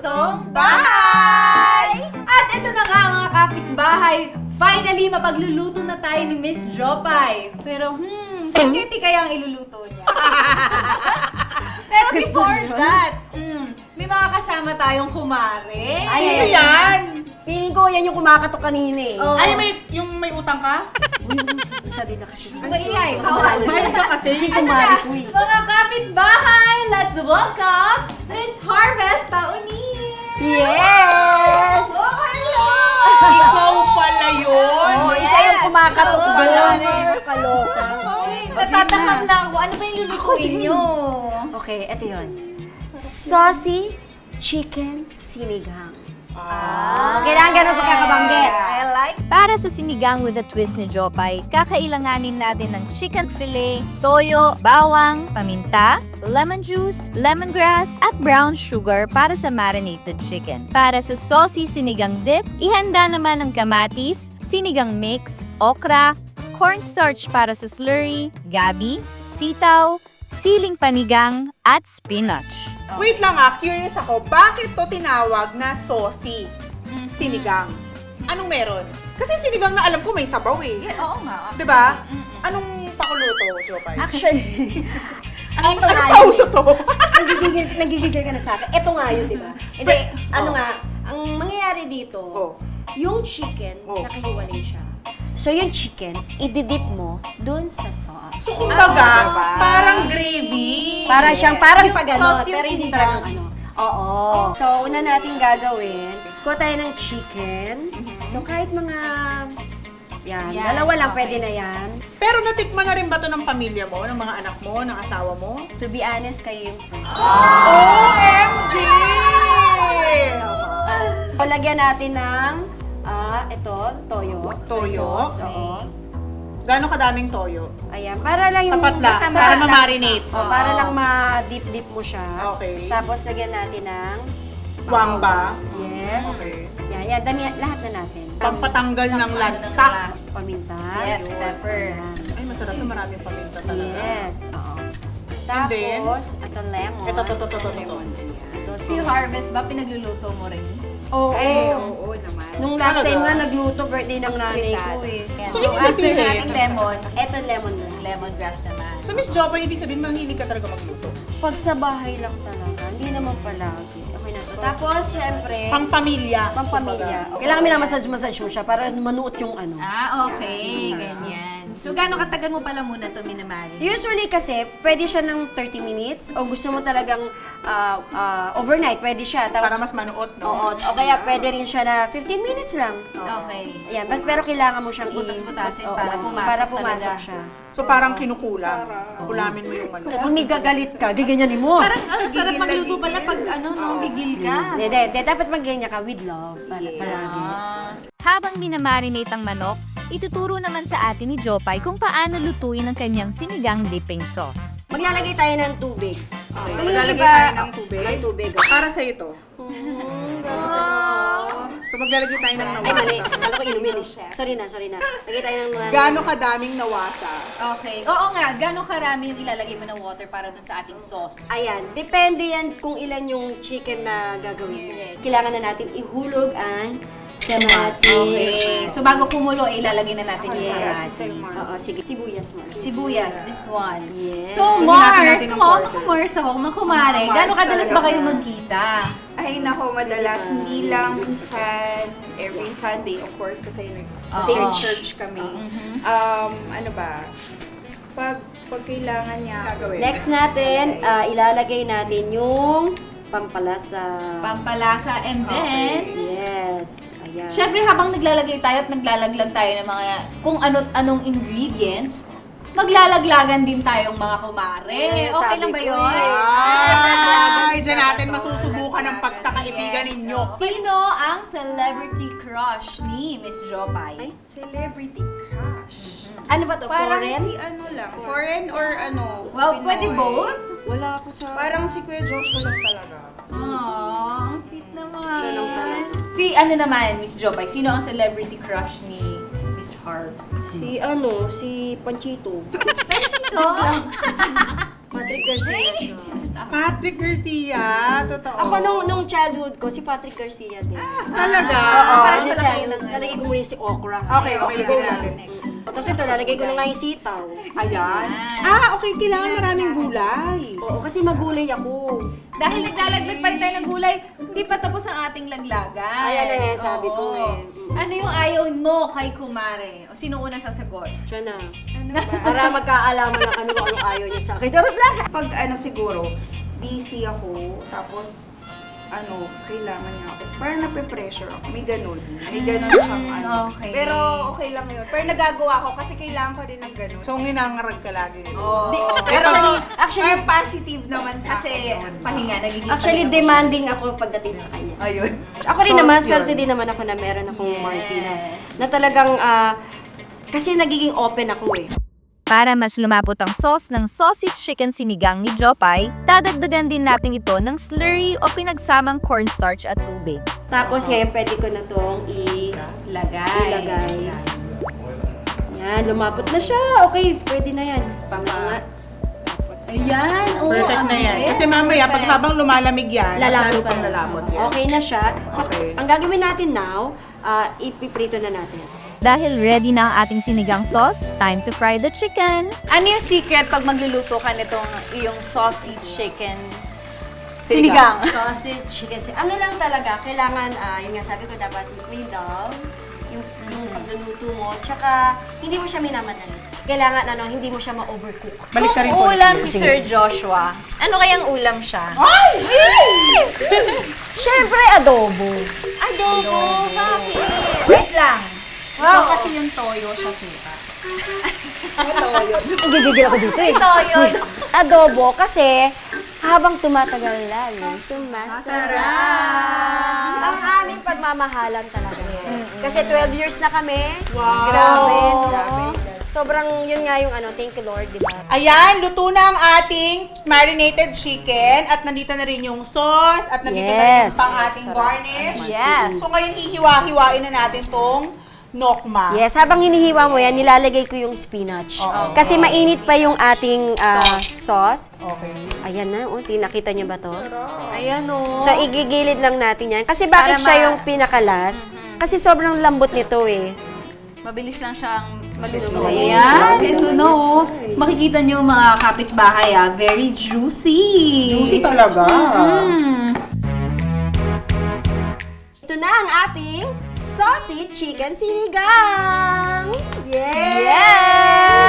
Lutong Bahay! At ito na nga mga kapitbahay, finally mapagluluto na tayo ni Miss Jopay. Pero spaghetti kaya ang iluluto niya. Pero before that, may mga kasama tayong kumare. Sino yan? Feeling ko yan yung kumakatok kanina eh. Oh. Ay, may utang ka? Masyado na kasi. Maingay. Mahal ka kasi. Kasi Ano kumari na, ko eh. mga kapitbahay, let's welcome Miss Harvest Taunil! Yes! Oh, hello! Ikaw pala yun. Oh, siya yung kumakatok Oo, doon. yes. Kaloka. Natatakam na ako. Ano ba yung lulutuin nyo? Okay, eto yun. Saucy chicken sinigang. Kailangan ganun pagkakabanggit. I like. Para sa sinigang with a twist ni Jopay, kakailanganin natin ng chicken fillet, toyo, bawang, paminta, lemon juice, lemongrass, at brown sugar para sa marinated chicken. Para sa saucy sinigang dip, ihanda naman ang kamatis, sinigang mix, okra, cornstarch para sa slurry, gabi, sitaw, siling panigang, at spinach. Wait lang curious ako. Bakit to tinawag na saucy sinigang? Anong meron? Kasi sinigang na alam ko may sabaw eh. Yeah, oo nga. Diba? Anong pakuluto, Jopay? Actually, Anong eto nga yun. pauso to? Nagigigil ka na sa akin. Eto nga yun, di ba? Hindi, ano nga, ang mangyayari dito, Oh. yung chicken, Oh. nakahiwalay siya. So yung chicken, ididip mo dun sa sauce. So, kumbaga, parang gravy. Para siyang parang Yung pag-ano, sauce yung pero hindi sinigang. talagang ano. Oo. So, una natin gagawin, kuha tayo ng chicken. So, kahit mga, yan, Yan, dalawa lang okay. pwede na yan. Pero natikman na rin ba to ng pamilya mo, ng mga anak mo, ng asawa mo? To be honest, kayo yung first. OMG! O, lagyan natin ng, ito, toyo. Soy Toyo? sauce, oo. Okay. Gano'ng kadaming toyo? Ayan, para lang yung... Sapat lang, kasama para lang. ma-marinate. Oh, para lang ma-dip-dip mo siya. Okay. Tapos, lagyan natin ng... Wangba? Yes. Okay. Yan, dami, lahat na natin. Pampatanggal ng lansa. Paminta. Yes, yun. pepper. Ayan. Ay, masarap na maraming paminta talaga. Yes, oo. And then? Tapos, ito lemon. Ito. Lemon. Ito, Si Harvest ba pinagluluto mo rin? Oo. Oo naman. Nung last Talaga? time nga, nagluto birthday ng nanay ko eh. Yan. So, So, ibig after sabihin- nating lemon, Ito lemon na. lemongrass naman. So, Miss Jopay, ibig sabihin, mahilig ka talaga magluto. Pag sa bahay lang talaga, hindi naman palagi. Okay na to. Tapos, syempre, Pang-pamilya. pampamilya. Kailangan minamassage-massage mo siya para manuot yung ano. Okay, ganyan. So, gaano katagal mo pala muna ito minamarin? Usually kasi, pwede siya ng 30 minutes o gusto mo talagang overnight, pwede siya. Para mas manuot, no? Oo, o kaya pwede rin siya na 15 minutes lang. Okay. Ayan, pero kailangan mo siyang Butas-butasin Oo, para pumasok para pumasok talaga. siya. So, parang kinukulang. Kulamin mo yung ano. Kung may gagalit ka, giganyanin mo. Parang sarap magluto pala pag gigil ka. Hindi, dapat magganyan ka with love. Palagi. Habang minamarinate ang manok, ituturo naman sa atin ni Jopay kung paano lutuin ang kanyang sinigang dipping sauce. Maglalagay tayo ng tubig. Okay, Yung maglalagay iba- tayo ng tubig. Ng tubig. Para sa ito. So, maglalagay tayo ng Ay, mali. nawasa. Kala ko inumin. Sorry na. Lagay tayo ng mga... Gaano kadaming nawasa? Okay. Oo nga, gaano karami yung ilalagay mo ng water para dun sa ating sauce? Ayan, depende yan kung ilan yung chicken na gagawin mo. Kailangan na natin ihulog ang kamatis. Okay. So, bago kumulo, ilalagay na natin yung Yes. kamatis. Oo, sige. Sibuyas mo. Sibuyas, this one. Yes. So, So, Mars, hinati natin ng quarter. Mars ako, makumare. Gaano kadalas ba kayo magkita? Ay, nako, madalas, hindi lang every Sunday, of course, kasi sa Oo. same church kami. Ano ba, pag kailangan niya, Gagawin. Next natin, ilalagay natin yung pampalasa. Pampalasa, and then, Yes. Ayan. syempre habang naglalagay tayo at naglalaglag tayo ng mga kung anong ingredients, maglalaglagan din tayong mga kumare. Yes, Okay sabi lang ba ko yun? Ay, dyan natin masusubukan ang pagkakaibigan ninyo. Sino ang celebrity crush ni Miss Jopay? celebrity crush. Ano ba to? Parang Foreign? si ano lang, foreign or ano, Well, Pinoy. pwede both. Wala ako sa... Parang si Kuya Joshua lang talaga. Aww, ang sweet naman. Ganun pala. Si ano naman, Miss Jopay, sino ang celebrity crush ni Miss Harvs? Si Panchito. Ito? Patrick Garcia siya. Patrick Garcia, Totoo. Ako nung childhood ko, si Patrick Garcia din. Talaga? Oo, parang kasi sa laki ng ano. lalagay ko muna yung si okra. Okay, lagyan natin. Tapos ito, lalagay ko na nga yung sitaw. Ayan. Okay, kailangan maraming gulay. Oo, kasi magulay ako. Dahil naglalaglag pa rin tayo ng gulay, hindi pa tapos ang ating laglagan. Ayan na yan, sabi ko Oo. eh. Ano yung ayaw mo kay Kumare? O sino una sasagot? Siya na. Ano ba? Para magkaalaman na kami kung anong ayaw niya sa akin. Charot lang! Pag siguro, busy ako, tapos kailangan niya ako. Parang nape-pressure ako. May ganun. May ganun siyang okay. Pero okay lang yun. Pero nagagawa ko kasi kailangan ko din ng ganun. So, nginangarag ka lagi. Oo. Pero Actually, positive naman sa Kasi akin yun. pahinga, nagiging Actually, pahinga. demanding ako pagdating sa kanya. Ayun. Ako rin naman, yun. swerte din naman ako na meron akong Yes. Marcy na talagang, kasi nagiging open ako eh. Para mas lumapot ang sauce ng sausage chicken sinigang ni Jopay, dadagdagan din natin ito ng slurry o pinagsamang cornstarch at tubig. Tapos ngayon, pwede ko na itong Lagay. ilagay. Yan, lumapot na siya. Okay, pwede na yan. Pamanga. Ayan, oo. Perfect ang na yan. bilis. Kasi mamaya, pag Perfect. habang lumalamig yan, Lalapot lalo pang lalapot yan. Okay na siya. So, Okay. ang gagawin natin now, ipiprito na natin. Dahil ready na ang ating sinigang sauce, time to fry the chicken. Ano yung secret pag magluluto ka nitong iyong sausage chicken Sinigang. sinigang? Sausage, chicken. Ano lang talaga, kailangan, yun nga sabi ko, dapat may love, yung pagluluto mo, tsaka hindi mo siya minamadali. Kailangan, hindi mo siya ma-overcook. Balik ka rin Kung po. ulam si Sir Joshua, ano kayang ulam siya? Siyempre, adobo. Adobo! Bakit? Wait lang. Wow. Ito kasi yung toyo sa suka. Ang gigigil ako dito eh. Toyo. Adobo kasi habang tumatagal lalo, sumasarap. Ang aming pagmamahalan talaga. Kasi 12 years na kami. Wow. Grabe, no? Sobrang yun nga yung thank you Lord, di ba? Ayan, luto na ang ating marinated chicken at nandito na rin yung sauce at nandito na rin Yes. yung pang ating garnish. Yes. So ngayon hihiwa-hiwain na natin tong nokma. Yes, habang hinihiwa mo yan, nilalagay ko yung spinach. Kasi mainit pa yung ating sauce. Okay. Ayan na, nakita niyo ba to? Ayan o. So, igigilid lang natin yan. Kasi bakit Para siya yung pinakalas? Kasi sobrang lambot nito eh. Mabilis lang siyang maluto. Ayan. Ayan, ito na oh. Makikita niyo mga kapitbahay very juicy. Juicy talaga. Ito na ang ating sausage chicken sinigang! Yes!